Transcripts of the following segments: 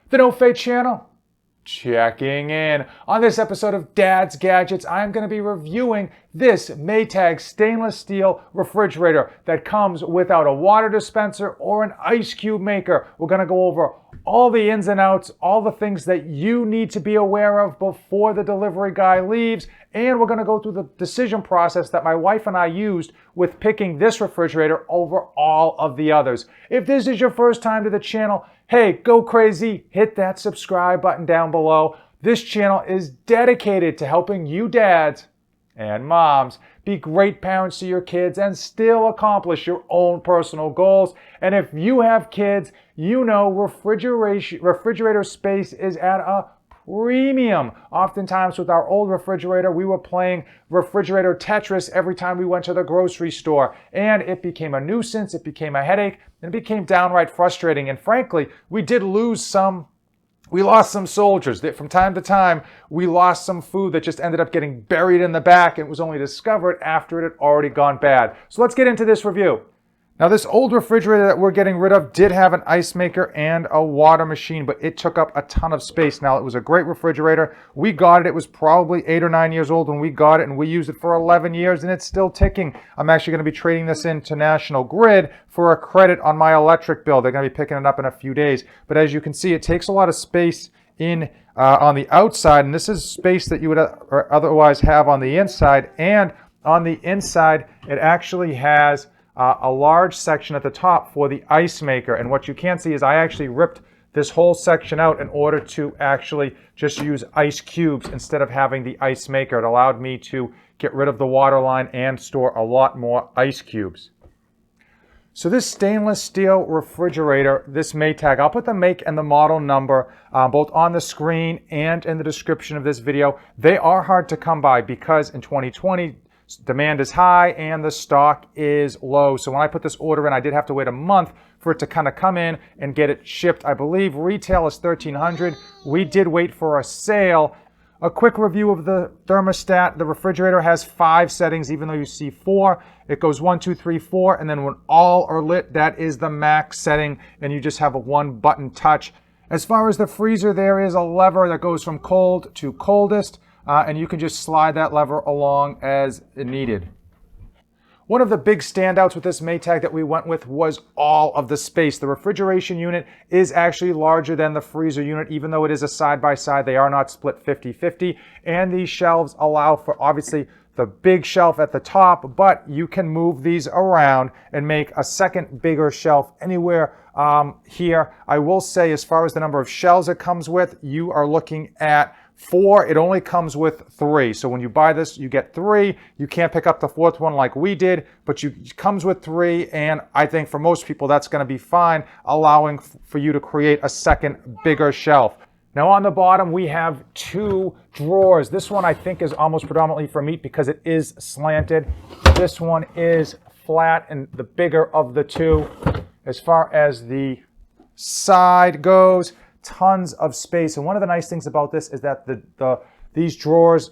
The No Fate channel, checking in. On this episode of Dad's Gadgets, I'm going to be reviewing this Maytag stainless steel refrigerator that comes without a water dispenser or an ice cube maker. We're going to go over all the ins and outs, all the things that you need to be aware of before the delivery guy leaves, and we're going to go through the decision process that my wife and I used with picking this refrigerator over all of the others. If this is your first time to the channel, hey, go crazy, hit that subscribe button down below. This channel is dedicated to helping you dads and moms be great parents to your kids and still accomplish your own personal goals. And if you have kids, you know refrigerator space is at a premium. Oftentimes with our old refrigerator, we were playing refrigerator Tetris every time we went to the grocery store, and it became a nuisance, it became a headache, and it became downright frustrating. And frankly, we lost some soldiers. From time to time, we lost some food that just ended up getting buried in the back and was only discovered after it had already gone bad. So let's get into this review. Now, this old refrigerator that we're getting rid of did have an ice maker and a water machine, but it took up a ton of space. Now, it was a great refrigerator. We got it. It was probably 8 or 9 years old when we got it, and we used it for 11 years, and it's still ticking. I'm actually going to be trading this into National Grid for a credit on my electric bill. They're going to be picking it up in a few days. But as you can see, it takes a lot of space in on the outside, and this is space that you would otherwise have on the inside. And on the inside, it actually has a large section at the top for the ice maker. And what you can't see is I actually ripped this whole section out in order to actually just use ice cubes instead of having the ice maker. It allowed me to get rid of the water line and store a lot more ice cubes. So this stainless steel refrigerator, this Maytag, I'll put the make and the model number both on the screen and in the description of this video. They are hard to come by because in 2020, demand is high and the stock is low. So when I put this order in, I did have to wait a month for it to kind of come in and get it shipped. I believe retail is $1,300. We did wait for a sale. A quick review of the thermostat. The refrigerator has 5 settings, even though you see 4. It goes 1, 2, 3, 4, and then when all are lit, that is the max setting, and you just have a 1-button touch. As far as the freezer, there is a lever that goes from cold to coldest. And you can just slide that lever along as needed. One of the big standouts with this Maytag that we went with was all of the space. The refrigeration unit is actually larger than the freezer unit, even though it is a side-by-side. They are not split 50-50. And these shelves allow for, obviously, the big shelf at the top, but you can move these around and make a second bigger shelf anywhere here. I will say, as far as the number of shelves it comes with, you are looking at 4. It only comes with 3. So when you buy this, you get 3. You can't pick up the 4th one like we did, but it comes with 3. And I think for most people, that's going to be fine, allowing for you to create a second bigger shelf. Now on the bottom, we have 2 drawers. This one I think is almost predominantly for meat because it is slanted. This one is flat and the bigger of the 2. As far as the side goes, tons of space. And one of the nice things about this is that these drawers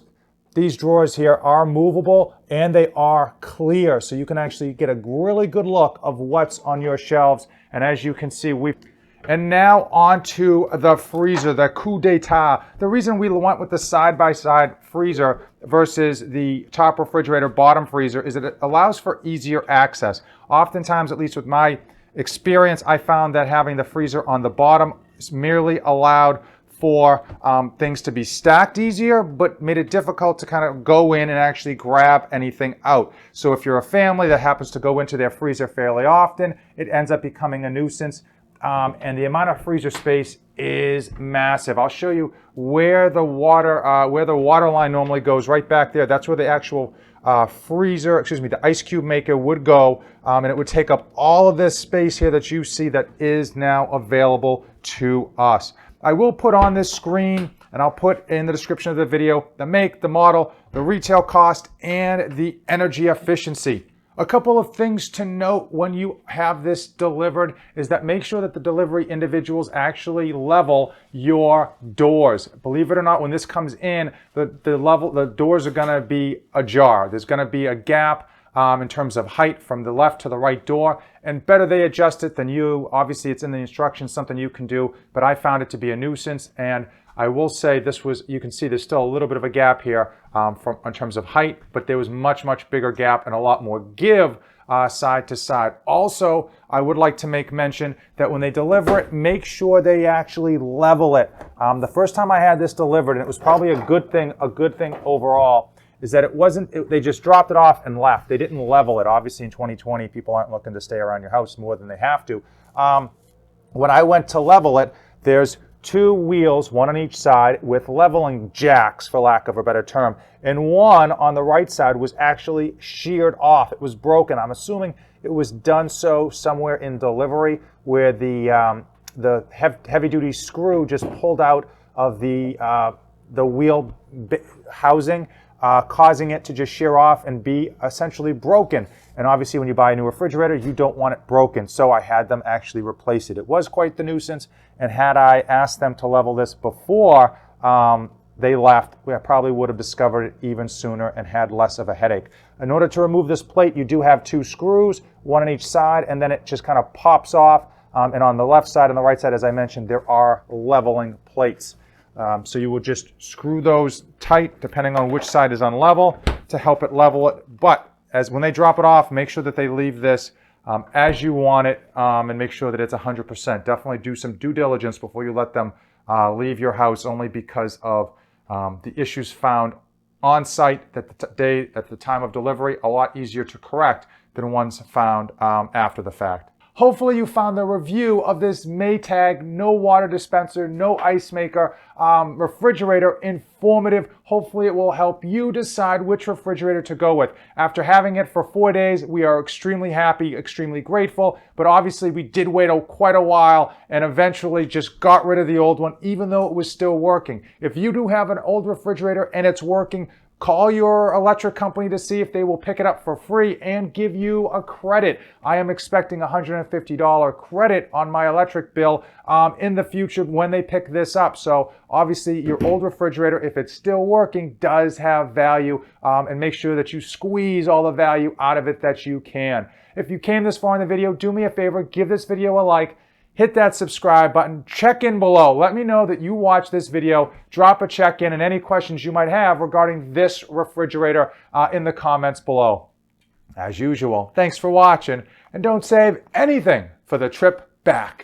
here are movable and they are clear. So you can actually get a really good look of what's on your shelves. And as you can see, and now onto the freezer, the coup d'etat. The reason we went with the side-by-side freezer versus the top refrigerator bottom freezer is that it allows for easier access. Oftentimes, at least with my experience, I found that having the freezer on the bottom merely allowed for things to be stacked easier, but made it difficult to kind of go in and actually grab anything out. So if you're a family that happens to go into their freezer fairly often, it ends up becoming a nuisance. And the amount of freezer space is massive. I'll show you where the water line normally goes, right back there. That's where the actual the ice cube maker would go, and it would take up all of this space here that you see that is now available to us. I will put on this screen, and I'll put in the description of the video the make, the model, the retail cost, and the energy efficiency. A couple of things to note when you have this delivered is that make sure that the delivery individuals actually level your doors. Believe it or not, when this comes in, the doors are going to be ajar. There's going to be a gap in terms of height from the left to the right door, and better they adjust it than you. Obviously, it's in the instructions, something you can do, but I found it to be a nuisance. And I will say this was, you can see there's still a little bit of a gap here in terms of height, but there was much bigger gap and a lot more give side to side. Also, I would like to make mention that when they deliver it, make sure they actually level it. The first time I had this delivered, and it was probably a good thing overall, is that it wasn't, they just dropped it off and left. They didn't level it. Obviously in 2020, people aren't looking to stay around your house more than they have to. When I went to level it, there's two wheels, one on each side, with leveling jacks, for lack of a better term, and one on the right side was actually sheared off. It was broken. I'm assuming it was done so somewhere in delivery, where the heavy-duty screw just pulled out of the wheel housing, causing it to just shear off and be essentially broken. And obviously when you buy a new refrigerator, you don't want it broken. So I had them actually replace it. It was quite the nuisance. And had I asked them to level this before they left, we probably would have discovered it even sooner and had less of a headache. In order to remove this plate, you do have two screws, one on each side, and then it just kind of pops off. And on the left side and the right side, as I mentioned, there are leveling plates. So you will just screw those tight depending on which side is on level to help it level it. But when they drop it off, make sure that they leave this as you want it and make sure that it's 100%. Definitely do some due diligence before you let them leave your house, only because of the issues found on site at the time of delivery, a lot easier to correct than ones found after the fact. Hopefully you found the review of this Maytag no water dispenser, no ice maker refrigerator informative. Hopefully it will help you decide which refrigerator to go with. After having it for 4 days, we are extremely happy, extremely grateful, but obviously we did wait quite a while and eventually just got rid of the old one, even though it was still working. If you do have an old refrigerator and it's working, call your electric company to see if they will pick it up for free and give you a credit. I am expecting a $150 credit on my electric bill in the future when they pick this up. So obviously your old refrigerator, if it's still working, does have value, and make sure that you squeeze all the value out of it that you can. If you came this far in the video, do me a favor, give this video a like. Hit that subscribe button, check in below. Let me know that you watched this video. Drop a check in and any questions you might have regarding this refrigerator in the comments below. As usual, thanks for watching, and don't save anything for the trip back.